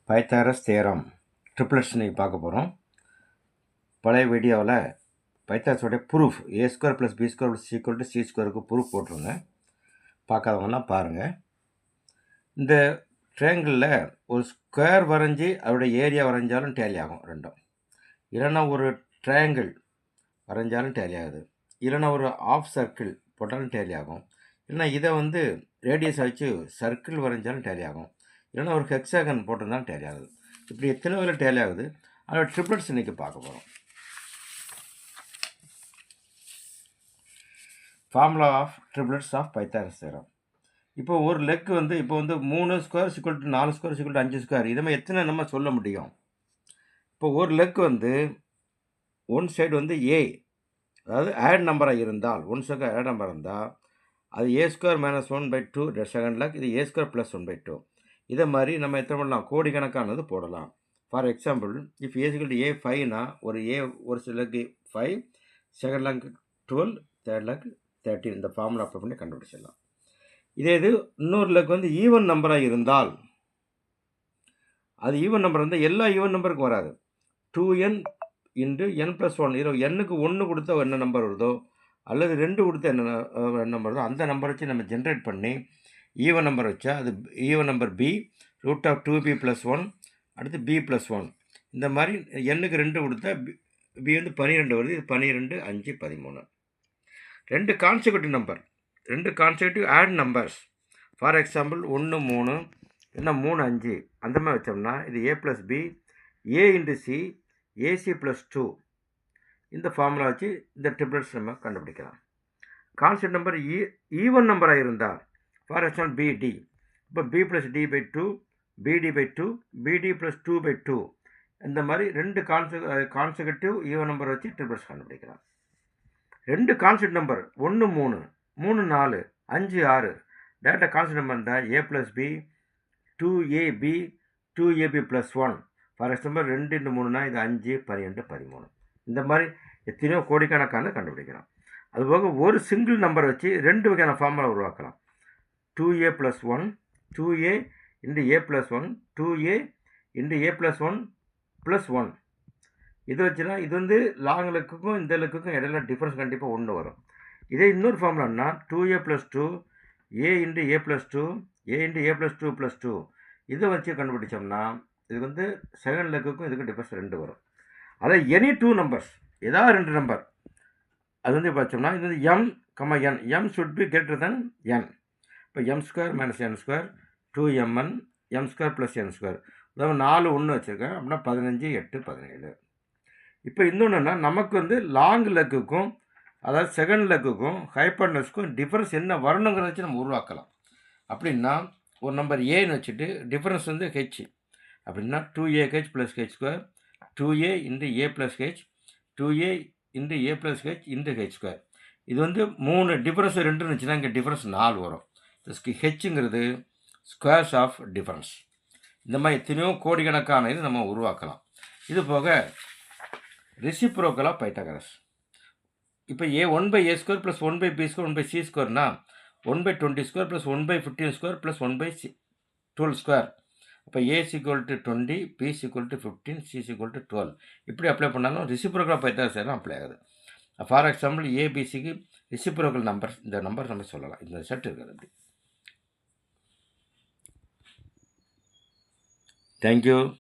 Pythagoras theorem triplets இன்றைக்கி பார்க்க போகிறோம். பழைய வீடியோவில் பைத்தாகரஸோடைய proof a square plus b square plus equal to c ஸ்கொயருக்கு ப்ரூஃப் போட்டிருங்க. பார்க்காதவங்கலாம் பாருங்கள். இந்த ட்ரையாங்கிளில் ஒரு ஸ்கொயர் வரைஞ்சி அதோடைய ஏரியா வரைஞ்சாலும் டேலி ஆகும் ரெண்டும். இல்லைன்னா ஒரு ட்ரையாங்கிள் வரைஞ்சாலும் டேலி ஆகுது. இல்லைன்னா ஒரு ஆஃப் சர்க்கிள் போட்டாலும் டேலி ஆகும். இல்லைன்னா இதை ரேடியஸ் வச்சு சர்க்கிள் வரைஞ்சாலும் டேலி ஆகும். இல்லைன்னா ஒரு ஹெக்ஸாகன் போட்டிருந்தாலும் டேலி ஆகுது. இப்படி எத்தனை வகையில் டேலி ஆகுது. அதோட ட்ரிப்ளெட்ஸ் இன்றைக்கி பார்க்க போகிறோம். Formula of triplets of Pythagoras theorem. இப்போ ஒரு லெக் இப்போ 3 square equal to 4 square equal to 5 square இதை மாதிரி எத்தனை நம்ம சொல்ல முடியும். இப்போ ஒரு லெக் ஒன் சைடு ஏ, அதாவது ஆட் நம்பராக இருந்தால் ஒன் சைடு ஆட் நம்பர் இருந்தால் அது ஏ ஸ்கொயர் மைனஸ் 1/2 செகண்ட் லெக், இது ஏ ஸ்கொயர் ப்ளஸ் 1/2. இதை மாதிரி நம்ம எத்தனை பண்ணலாம், கோடிக்கணக்கானது போடலாம். For example, if a equal to a 5னா ஒரு சில leg 5, second leg 12, third leg 13. இந்த ஃபார்முலா அப்ளை பண்ணி கண்டுபிடிச்சிடலாம். இது இன்னொரு லெக் ஈவன் நம்பராக இருந்தால், அது ஈவன் நம்பர் இருந்தால் எல்லா ஈவன் நம்பருக்கும் வராது. 2n × n+1, இதில் எண்ணுக்கு 1 கொடுத்தா என்ன நம்பர் வருதோ அல்லது 2 கொடுத்தா என்ன நம்பர் வருதோ அந்த நம்பர் வச்சு நம்ம ஜென்ரேட் பண்ணி ஈவன் நம்பர் வச்சா அது ஈவன் நம்பர் b √2b + 1, அடுத்து b + 1. இந்த மாதிரி எண்ணுக்கு 2 கொடுத்தா b 12 வருது. இது 12, 5, 13. ரெண்டு கான்செக்யூட்டிவ் ஆட் நம்பர்ஸ். ஃபார் எக்ஸாம்பிள் 1 3 என்ன 3 5 அந்த மாதிரி வச்சோம்னா இது a + b a × c ac + 2. இந்த ஃபார்முலா வச்சு இந்த ட்ரிப்ளெட்ஸ் நம்ம கண்டுபிடிக்கலாம். கான்ஸ்டன்ட் நம்பர் ஈவன் நம்பராக இருந்தால், ஃபார் எக்ஸாம்பிள் bd, இப்போ b + d/2 bd/2 bd + 2/2. இந்த மாதிரி ரெண்டு கான்செக்யூட்டிவ் ஈவன் நம்பர் வச்சு ட்ரிப்ளெட்ஸ் கண்டுபிடிக்கலாம். ரெண்டு கான்ஸ்டன்ட் நம்பர் 1 3 3 4 5 6 டேரெக்டாக கான்ஸ்டன்ட் நம்பர் இருந்தால் a + b 2ab 2ab + 1. For example 2 × 3னா இது 5 12 13. இந்த மாதிரி எத்தனையோ கோடிக்கணக்கான கண்டுபிடிக்கலாம். அதுபோக ஒரு சிங்கிள் நம்பர் வச்சு ரெண்டு வகையான ஃபார்முலா உருவாக்கலாம். 2a + 1 2a × a + 1 2a × a + 1 + 1. இது வச்சுன்னா இது லாங் லெக்குக்கும் இந்த லெக்குக்கும் இடையில டிஃப்ரென்ஸ் கண்டிப்பாக 1 வரும். இதே இன்னொரு ஃபார்முலான்னா 2a + 2 a × a + 2 a × a + 2 + 2. இதை வச்சு கண்டுபிடிச்சோம்னா இது செகண்ட் லெக்குக்கும் இதுக்கும் டிஃப்ரென்ஸ் 2 வரும். அதே எனி 2 நம்பர்ஸ், ஏதாவது 2 நம்பர் அது பார்த்தோம்னா இது m, n. m should be greater than n. இப்போ m² - n² 2mn m² + n². அதாவது 4 1 வச்சுருக்கேன் அப்படின்னா 15 8 17. இப்போ இன்னொன்றுன்னா நமக்கு லாங் லெக்குக்கும் அதாவது செகண்ட் லெக்குக்கும் ஹைப்பர்னஸ்க்கும் டிஃப்ரென்ஸ் என்ன வரணுங்கிறத வச்சு நம்ம உருவாக்கலாம். அப்படின்னா ஒரு நம்பர் ஏன்னு வச்சுட்டு டிஃப்ரென்ஸ் h அப்படின்னா 2ah + h², 2a × a + h, 2a × a + h × h². இது 3 டிஃப்ரென்ஸ் 2 இருந்துச்சுன்னா இங்கே டிஃப்ரென்ஸ் 4 வரும். ஹெச்ங்கிறது ஸ்கொயர்ஸ் ஆஃப் டிஃப்ரென்ஸ். இந்த மாதிரி எத்தனையோ கோடிக்கணக்கான இது நம்ம உருவாக்கலாம். இது போக ரெசிப்ரோக்கல் ஆஃப் பைத்தாகரஸ். இப்போ 1/a² + 1/b² 1/c²னா 1/20² + 1/15² + 1/12². அப்போ a = 20, b = 15, c = 12. இப்படி அப்ளை பண்ணாலும் reciprocal of Pythagoras theorem apply ஆகுது. ஃபார் எக்ஸாம்பிள் ஏபிசிக்கு ரெசிப்ரோக்கல் நம்பர், இந்த நம்பர் நம்ம சொல்லலாம். இந்த செட் இருக்கிறது. தேங்க்யூ.